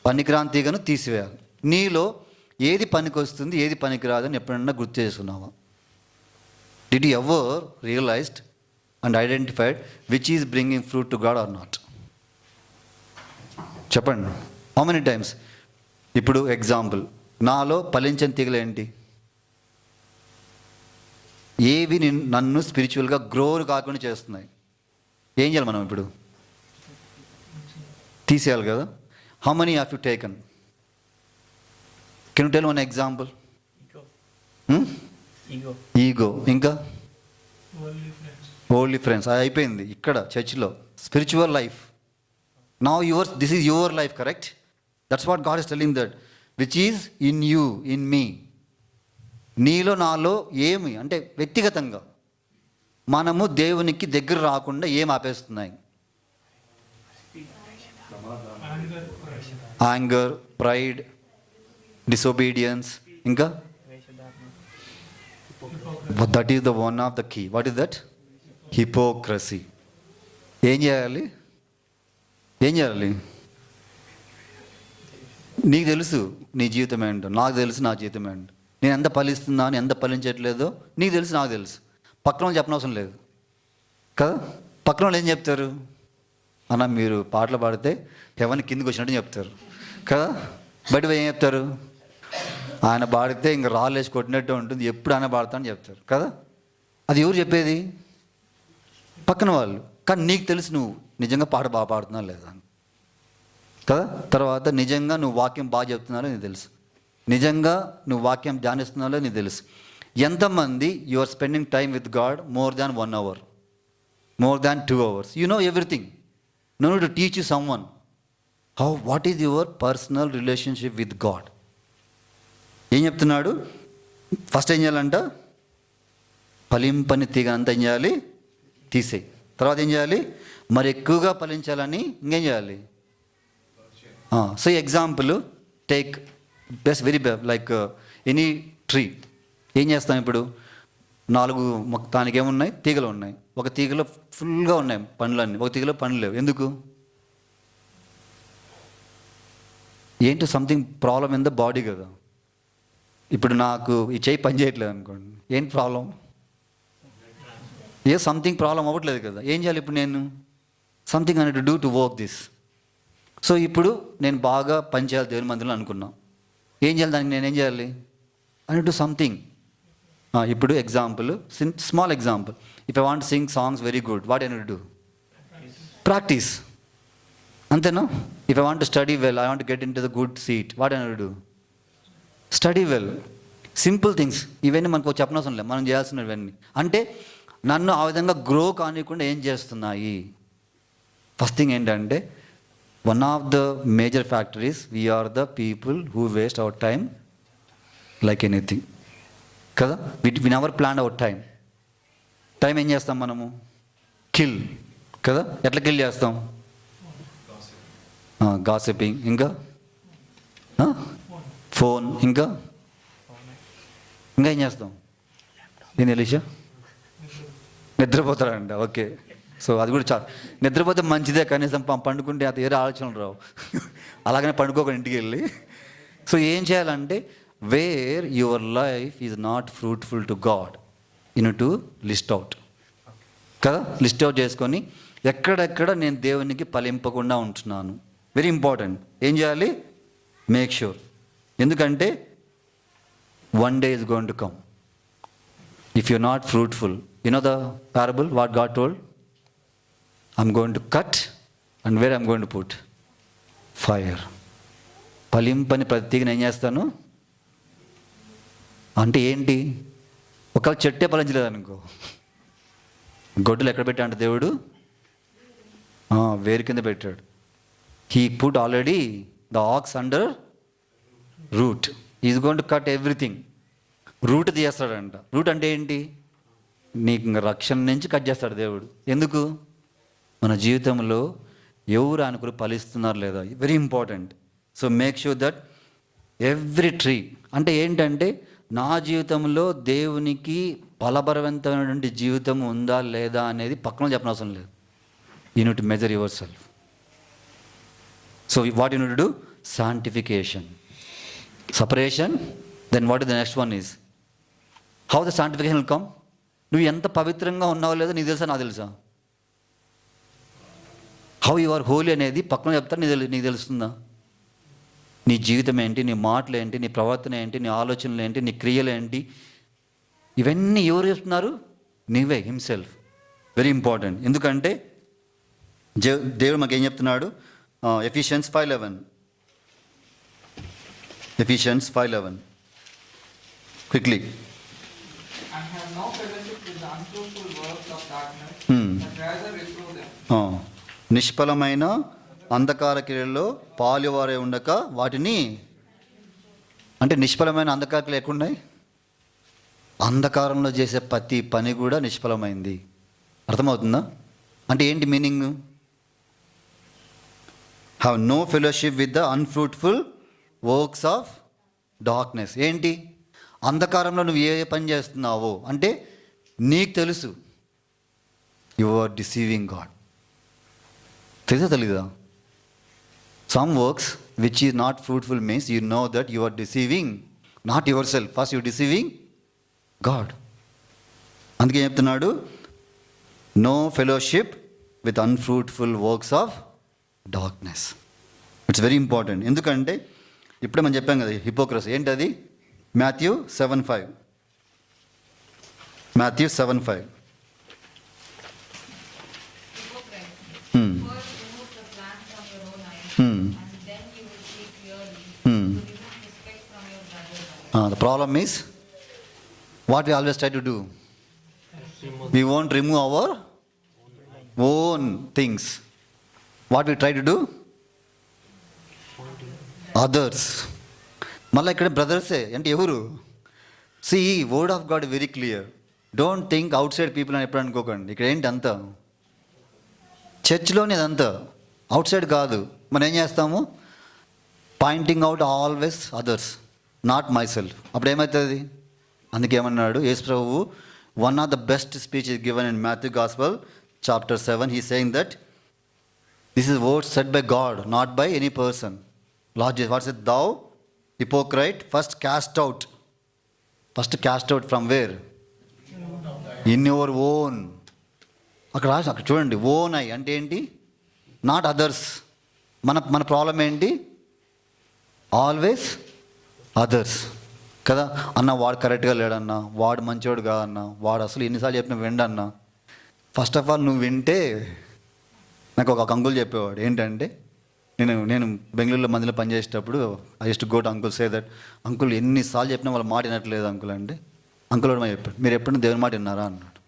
పనికిరాని తీగను తీసివేయాలి. నీలో ఏది పనికి వస్తుంది, ఏది పనికి రాదని ఎప్పుడన్నా గుర్తు చేసుకున్నావా? Did you ever realized and identified which is bringing fruit to God or not? చెప్పండి. How many times? ఇప్పుడు ఎగ్జాంపుల్, నాలో ఫలించని తీగలు ఏంటి? ఏవి నన్ను స్పిరిచువల్గా గ్రో కాకుండా చేస్తున్నాయి? ఏం చేయాలి మనం ఇప్పుడు? తీసేయాలి కదా. How many have you taken? Can you tell one example? Ego. ఇంకా ఓన్లీ ఫ్రెండ్స్. అది అయిపోయింది ఇక్కడ చర్చ్లో. Spiritual life now yours, this is your life, correct? That's what God is telling, that which is in you, in me. నీలో నాలో ఏమి అంటే వ్యక్తిగతంగా మనము దేవునికి దగ్గర రాకుండా ఏం ఆపేస్తున్నాయి? Anger, pride, disobedience. ఇంకా that is the one of the key. What is that? Hypocrisy. ఏం చేయాలి? ఏం చేయాలి? నీకు తెలుసు నీ జీవితం ఏంటో, నాకు తెలుసు నా జీవితం ఏంటో. నేను ఎంత ఫలిస్తున్నాను, ఎంత ఫలించట్లేదో నీకు తెలుసు, నాకు తెలుసు. పక్కన వాళ్ళు చెప్పనవసరం లేదు కదా. పక్కన వాళ్ళు ఏం చెప్తారు? అన్న మీరు పాటలు పాడితే హెవెన్ కిందకి వచ్చినట్టు చెప్తారు కదా. బయట ఏం చెప్తారు? ఆయన పాడితే ఇంక రాళ్ళు వేసి కొట్టినట్టు ఉంటుంది, ఎప్పుడు ఆయన పాడతానని చెప్తారు కదా. అది ఎవరు చెప్పేది? పక్కన వాళ్ళు. కానీ నీకు తెలుసు నువ్వు నిజంగా పాట బాగా పాడుతున్నావు లేదా కదా. తర్వాత నిజంగా నువ్వు వాక్యం బాగా చెప్తున్నారో నీకు తెలుసు, నిజంగా నువ్వు వాక్యం ధ్యానిస్తున్నారో నీకు తెలుసు. ఎంతమంది you are spending time with God more than 1 hour, more than 2 hours? You know everything. No to teach you some one how, what is your personal relationship with God. ఏం చెప్తున్నాడు? ఫస్ట్ ఏం చేయాలంట? ఫలింపని తీగ అంతా ఏం చేయాలి? తీసేయి. తర్వాత ఏం చేయాలి? మరి ఎక్కువగా ఫలించాలని ఇంకేం చేయాలి? So example take best very like any tree. ఏం చేస్తాం ఇప్పుడు? 4 దానికి ఏమున్నాయి? తీగలు ఉన్నాయి. ఒక తీగలో ఫుల్గా ఉన్నాయి పండ్లన్నీ, ఒక తీగలో పండ్లు లేవు. ఎందుకు? ఏంటి? Something problem in the body కదా. ఇప్పుడు నాకు ఈ చేయి పని చేయట్లేదు అనుకోండి, ఏంటి ప్రాబ్లం? ఏ సంథింగ్ ప్రాబ్లం అవ్వట్లేదు కదా, ఏం చేయాలి ఇప్పుడు నేను? Something I need to do to work this. So ఇప్పుడు నేను బాగా పని చేయాలి దేవుని మందిరంలో అనుకున్నా, ఏం చేయాలి దానికి? నేనేం చేయాలి? I need to something. ఇప్పుడు example, small example, if I want sing songs very good, what I need to do? Practice. అంతేనా? If I want to study well, I want get in to the good seat, what I need to do? Study well. Simple things ఇవన్నీ మనకు చెప్పనవసరం లేదు, మనం చేయాల్సినవి ఇవన్నీ. అంటే నన్ను ఆ విధంగా గ్రో కానివ్వకుండా ఏం చేస్తున్నాయి? ఫస్ట్ థింగ్ ఏంటంటే, one of the major factories, we are the people who waste our time like anything కదా. We never plan our time. Time ఏం చేస్తాం మనము? కిల్ కదా. ఎట్లా కిల్ చేస్తాం? గాసిపింగ్, ఇంకా ఫోన్, ఇంకా ఏం చేస్తాం? నేను ఎలీషా నిద్రపోతాడంట. ఓకే, సో అది కూడా చాలా నిద్రపోతే మంచిదే, కనీసం పండుకుంటే అది వేరే ఆలోచనలు రావు. అలాగనే పండుకోకుండా ఇంటికి వెళ్ళి. సో ఏం చేయాలంటే, where your life is not fruitful to God, you to list out కదా. లిస్ట్ అవుట్ చేసుకొని ఎక్కడెక్కడ నేను దేవునికి ఫలింపకుండా ఉంటున్నాను, వెరీ ఇంపార్టెంట్. ఏం చేయాలి? Make sure. ఎందుకంటే one day is going to come. If you're not fruitful, you know the parable, what God told? I'm going to cut, and where I'm going to put? Fire. ఫలింపని ప్రతికి నేను చేస్తాను అంటే ఏంటి? ఒకవేళ చెట్టే ఫలించలేదు అనుకో, గొడ్డలు ఎక్కడ పెట్టా అంటే దేవుడు వేరు కింద పెట్టాడు. He put already the axe under root. Is going to cut everything. Root తీసేస్తాడంట. రూట్ అంటే ఏంటి? నీకు ఇంకా రక్షణ నుంచి కట్ చేస్తాడు దేవుడు. ఎందుకు? మన జీవితంలో ఎవరు అనుకుని ఫలిస్తున్నారు లేదా, very important. So make sure that every tree, అంటే ఏంటంటే నా జీవితంలో దేవునికి ఫలభరితమైనటువంటి జీవితం ఉందా లేదా అనేది పక్కన చెప్పనవసరం లేదు. You need to measure your self. So what you need to do? Sanctification, separation. Then what is the next one is, how the sanctification will come? నువ్వు ఎంత పవిత్రంగా ఉన్నావో లేదో నీకు తెలుసా, నాకు తెలుసా? హౌ యు ఆర్ హోలీ అనేది పక్కన చెప్తాను, నీకు తెలుస్తుందా? నీ జీవితం ఏంటి, నీ మాటలు ఏంటి, నీ ప్రవర్తన ఏంటి, నీ ఆలోచనలు ఏంటి, నీ క్రియలు ఏంటి, ఇవన్నీ ఎవరు చెప్తున్నారు? నీవే, హిమ్సెల్ఫ్. Very important. ఎందుకంటే దేవుడు మాకు ఏం చెప్తున్నాడు? Ephesians 5:11. Ephesians 5:11. Quickly. And have no fellowship with the unfruitful works of darkness, but rather reprove them. నిష్ఫలమైన అంధకార క్రియల్లో పాలువారే ఉండక వాటిని, అంటే నిష్ఫలమైన అంధకార క్రియలు ఎక్కడున్నాయి? అంధకారంలో చేసే ప్రతి పని కూడా నిష్ఫలమైంది. అర్థమవుతుందా? అంటే ఏంటి meaning? Have no fellowship with the unfruitful works of darkness. ఏంటి? అంధకారంలో నువ్వు ఏ పని చేస్తున్నావో అంటే నీకు తెలుసు, యు ఆర్ డిసీవింగ్ గాడ్. తెలుసా తెలీదా? Some works which is not fruitful means you know that you are deceiving not your self, first you deceiving God. అందుకే చెప్తున్నాడు, no fellowship with unfruitful works of darkness. It's very important. ఎందుకంటే ఇప్పుడే మనం చెప్పాం కదా hypocrisy ఏంటది? Matthew 7:5. Matthew 7:5. First remove the plank from your own eye, and then you will see clearly to remove the speck from your brother's eye. The problem is, what we always try to do? We won't remove our own things. What we try to do? Others. మళ్ళీ ఇక్కడ బ్రదర్సే అంటే ఎవరు? See word of God very clear. Don't think outside people అని ఎప్పుడు అనుకోకండి. ఇక్కడ ఏంటి అంతా చర్చ్లోనే అదంతా, అవుట్ సైడ్ కాదు. మనం ఏం చేస్తాము? Pointing out always others, not my self. అప్పుడు ఏమవుతుంది? అందుకేమన్నాడు యేసు ప్రభువు, one of the best speech is given in Matthew Gospel chapter 7. He is saying that this is word said by God, not by any person. Lord Jesus, what said? Thou hypocrite, first cast out first caste out from where? In your own. అక్కడ చూడండి, own I అంటే ఏంటి? Not others. మన problem ఏంటి? Always others కదా. అన్న వాడు కరెక్ట్గా లేడన్నా, వాడు మంచివాడు కాదన్నా, వాడు అసలు ఎన్నిసార్లు చెప్పిన విండన్నా. ఫస్ట్ ఆఫ్ ఆల్ నువ్వు వింటే, నాకు ఒక అంకుల్ చెప్పేవాడు ఏంటంటే, నేను బెంగళూరులో మందిలో పనిచేసేటప్పుడు I use to go to uncle say that, uncle ఎన్నిసార్లు చెప్పినా వాళ్ళ మాట వినట్లేదు అంకుల్ అంటే, అంకుల్ కూడా చెప్పాడు, మీరు ఎప్పుడైనా దేవుని మాట విన్నారా అన్నాడు.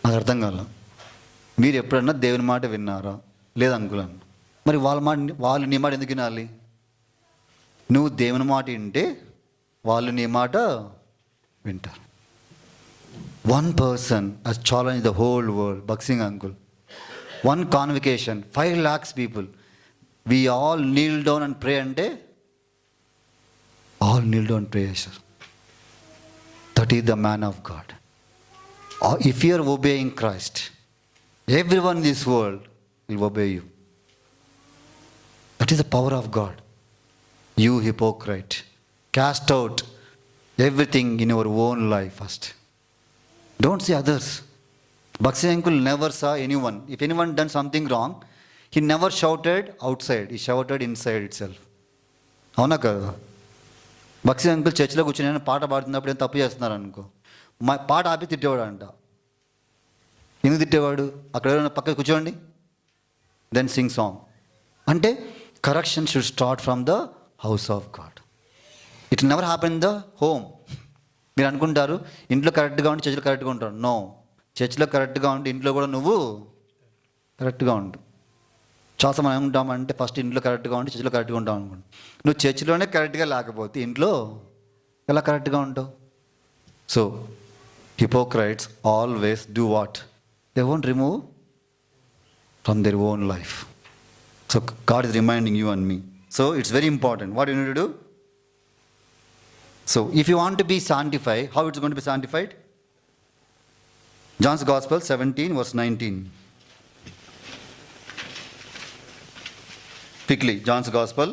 నాకు అర్థం కాల. మీరు ఎప్పుడన్నా దేవుని మాట విన్నారా? లేదు అంకుల్ అన్న. మరి వాళ్ళు నీ మాట ఎందుకు వినాలి? నువ్వు దేవుని మాట వింటే వాళ్ళు నీ మాట వింటారు. One person has challenged the whole world. Bhagat uncle. One convocation, 5 lakhs people. We all kneel down and pray ante, all kneel down and pray, sir. That is the man of God. If you are obeying Christ, everyone in this world will obey you. That is the power of God. You hypocrite, cast out everything in your own life first. Don't see others. Bhagat uncle never saw anyone. If anyone done something wrong, he never shouted outside. He shouted inside itself. అవునా కదా? భక్తి uncle చర్చిలో కూర్చొని నేను పాట పాడుతున్నప్పుడు ఏం తప్పు చేస్తున్నారు అనుకో, పాట ఆపి తిట్టేవాడు అంట. ఎందుకు తిట్టేవాడు? అక్కడ ఎవరైనా పక్కన కూర్చోండి, దెన్ సింగ్ సాంగ్. అంటే correction should start from the house of God. It never happen in the home. మీరు అనుకుంటారు ఇంట్లో కరెక్ట్గా ఉంటే చర్చిలో కరెక్ట్గా ఉంటారు. నో, చర్చిలో కరెక్ట్గా ఉంటే ఇంట్లో కూడా నువ్వు కరెక్ట్గా ఉండు. చాలా మనం ఏముంటామంటే ఫస్ట్ ఇంట్లో కరెక్ట్గా ఉంటే చర్చిలో కరెక్ట్గా ఉంటాం అనుకుంటా. నువ్వు చర్చిలోనే కరెక్ట్గా లేకపోతే ఇంట్లో ఎలా కరెక్ట్గా ఉంటావు? So hypocrites always do what? They won't remove from their own life. So God is reminding you and me. So it's very important. What you need to do? So if you want to be sanctified, how it's going to be sanctified? John's Gospel 17 verse 19. Quickly, John's Gospel.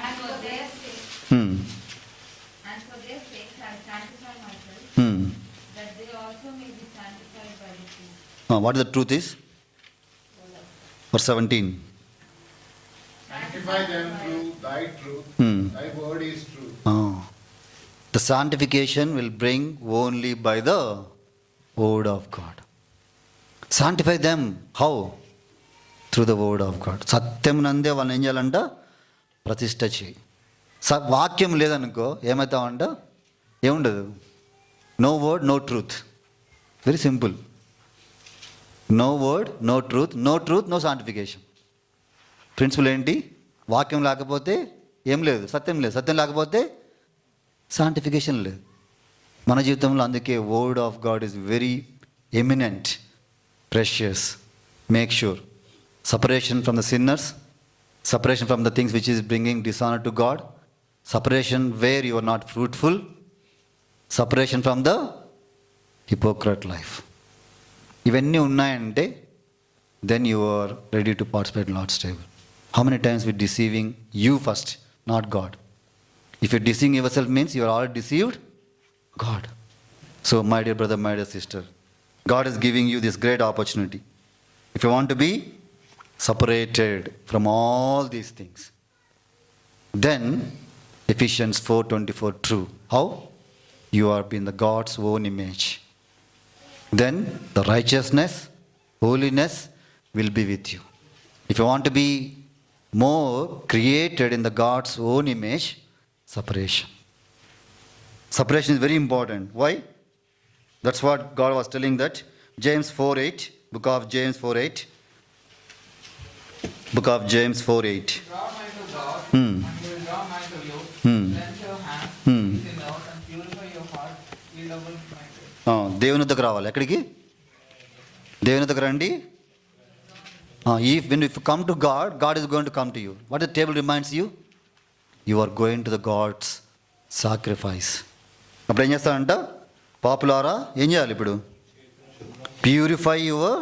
And for their sake, Hmm. I sanctify myself, Hmm. that they also may be sanctified by the truth. What is the truth is? Verse 17. Sanctify them through thy truth. Hmm. Thy word is truth. The sanctification will bring only by the word of God. Sanctify them. How? Through the word of God. సత్యం నందే వాళ్ళని ఏం చేయాలంట? ప్రతిష్ఠ చేయి. వాక్యం లేదనుకో ఏమవుతామంట? ఏముండదు. No word, no truth. Very simple. No word, no truth, no truth, no sanctification. Principle ఏంటి? వాక్యం లేకపోతే ఏం లేదు, సత్యం లేదు. సత్యం లేకపోతే సాంటిఫికేషన్ లేదు. మన జీవితంలో అందుకే word of God is very eminent, precious. Make sure separation from the sinners, separation from the things which is bringing dishonor to God, separation where you are not fruitful, separation from the hypocrite life. ఇవన్నీ ఉన్నాయంటే then you are ready to participate in Lord's table. How many times we deceiving you first, not God? If you're deceiving yourself means you are already deceived God. So my dear brother, my dear sister, God is giving you this great opportunity. If you want to be separated from all these things, then Ephesians 4:24 true. How? You are in the God's own image. Then the righteousness, holiness will be with you. If you want to be more created in the God's own image, separation. Separation is very important. Why? That's what God was telling that. James 4:8, book of James 4:8. Book of James 4:8. Draw nigh to God, Hmm. and He will draw nigh to you. Hmm. Cleanse your hands, Hmm. be sin out, and purify your heart, ye double-minded. దేవుని వద్దకు రావాలి. ఎక్కడికి? దేవుని వద్దకు రండి. When you come to God, God is going to come to you. What the table reminds you? You are going to the God's sacrifice. అప్పుడు ఏం చేస్తాడంట? పాపులారా ఏం చేయాలి ఇప్పుడు? Purify your,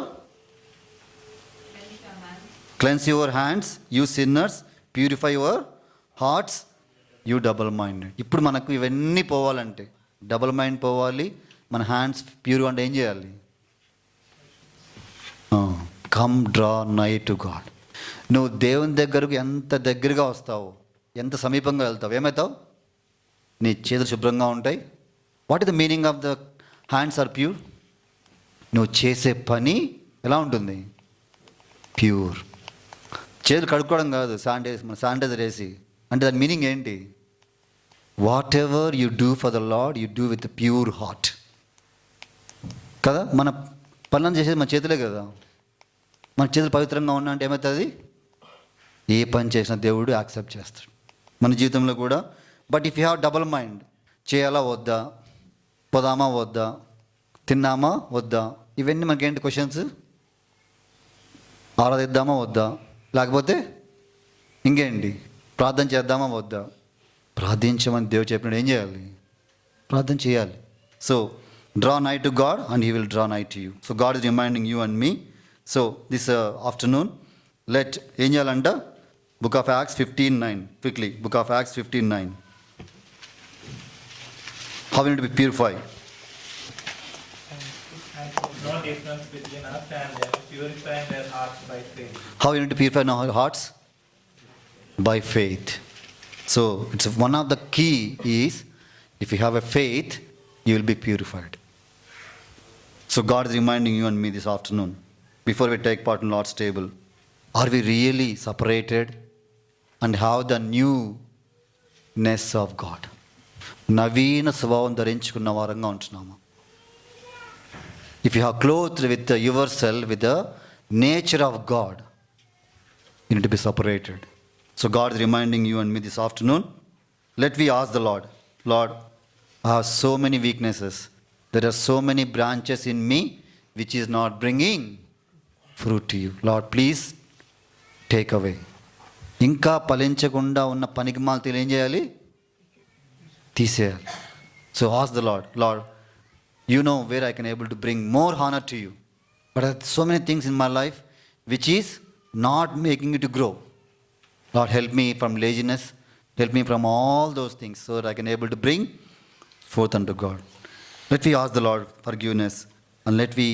cleanse your hands, you sinners, purify your hearts, you double minded. ఇప్పుడు మనకు ఇవన్నీ పోవాలంటే, డబల్ మైండ్ పోవాలి, మన హ్యాండ్స్ ప్యూర్ అంటే ఏం చేయాలి? Come draw nigh to God. నువ్వు దేవుని దగ్గరకు ఎంత దగ్గరగా వస్తావు, ఎంత సమీపంగా వెళ్తావు, ఏమవుతావు? నీ చేతులు శుభ్రంగా ఉంటాయి. What is the meaning of the hands are pure? నువ్వు చేసే పని ఎలా ఉంటుంది? ప్యూర్. చేతులు కడుక్కోవడం కాదు, శానిటైజర్ వేసి. అంటే దాని మీనింగ్ ఏంటి? What ever you do for the lord you do with pure heart. కదా, మన పనులను చేసేది మన చేతులే కదా. మన చేతులు పవిత్రంగా ఉన్నా అంటే ఏమవుతుంది? ఏ పని చేసినా దేవుడు యాక్సెప్ట్ చేస్తాడు మన జీవితంలో కూడా. But if you have double mind, చేయాలా వద్దా, పోదామా వద్దా, తిన్నామా వద్దా, ఇవన్నీ మనకేంటి క్వశ్చన్స్? ఆరాధిద్దామా వద్దా, లేకపోతే ఇంకేంటి, ప్రార్థన చేద్దామా వద్దా? ప్రార్థించమని దేవుడు చెప్పినప్పుడు ఏం చేయాలి? ప్రార్థన చేయాలి. So draw nigh to God and he will draw nigh to you. So God is reminding you and me. So this afternoon let ఏం చేయాలంట? Book of Acts 15:9 quickly. Book of Acts 15:9. How we need to be purified. And no difference between us and them, purifying their hearts by faith. How we need to purify our hearts? By faith. So it's one of the key is, if you have a faith, you will be purified. So God is reminding you and me this afternoon, before we take part in Lord's table, are we really separated and have the newness of God? నవీన స్వభావం ధరించుకున్న వారంగా ఉంటున్నాము. If you have clothed with yourself with the nature of God, you need to be separated. So God is reminding you and me this afternoon. Let we ask the Lord, Lord, I have so many weaknesses, there are so many branches in me which is not bringing fruit to you. Lord please take away. ఇంకా ఫలించకుండా ఉన్న పనికి మాలతీలు ఏం చేయాలి? తీసేయాలి. So ask the Lord, lord, you know where I can able to bring more honour to you, but so many things in my life which is not making it to grow. Lord help me from laziness, help me from all those things so that I can able to bring forth unto God. Let we ask the Lord forgiveness and let we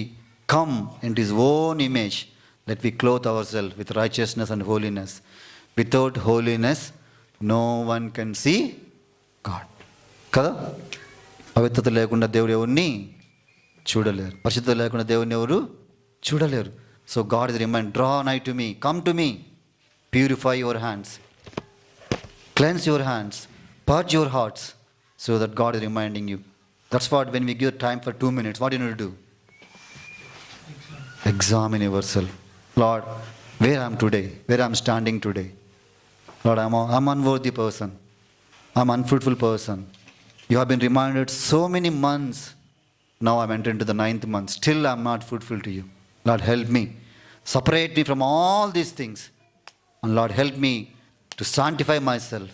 come into His own image. Let we clothe ourselves with righteousness and holiness. Without holiness, no one can see God. కదా, పవిత్రత లేకుండా దేవుడు ఎవరిని చూడలేరు, పరిశుద్ధత లేకుండా దేవుడిని ఎవరు చూడలేరు. So God is remind, draw nigh to me, come to me, purify your hands, cleanse your hands, purge your hearts, so that God is reminding you. That's what when we give time for 2 minutes, what do you need to do? Examine yourself. Lord, where I am today, where I am standing today. Lord, I'm unworthy person, I'm unfruitful person. You have been reminded so many months, now I'm entering into the 9th month, still I'm not fruitful to you. Lord, help me, separate me from all these things, and Lord, help me to sanctify myself.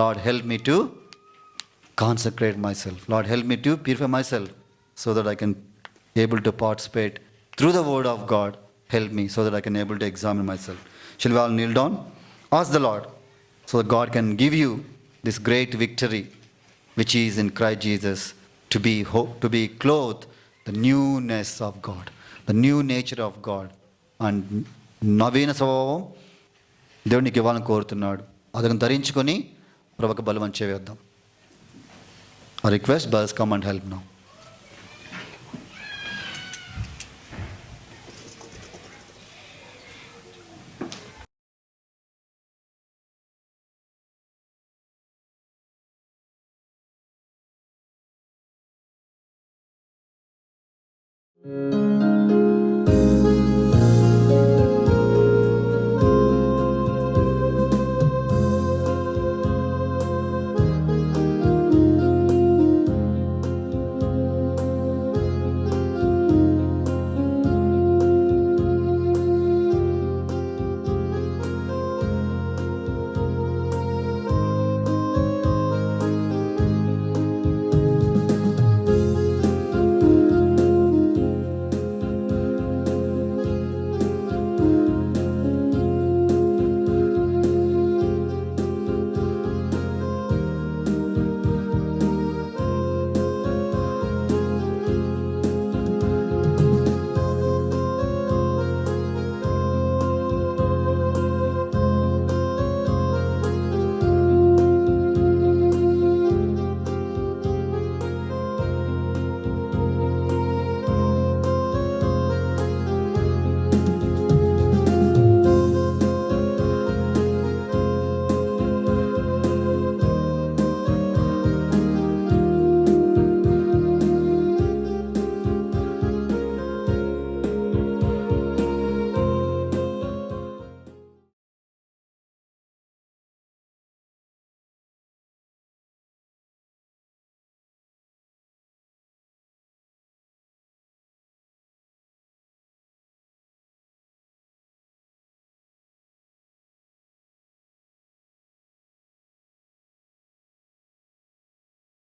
Lord, help me to consecrate myself. Lord, help me to purify myself so that I can able to participate through the word of God. Help me so that I can able to examine myself. Shall we all kneel down? Ask the Lord so that God can give you this great victory which is in Christ Jesus, to be clothed the newness of God, the new nature of God, and నవీన స్వభావం దేవునికి ఇవ్వాలని కోరుతున్నాడు. అతను ధరించుకొని ప్రభువుకు బలం చేద్దాం. I request brothers come and help now.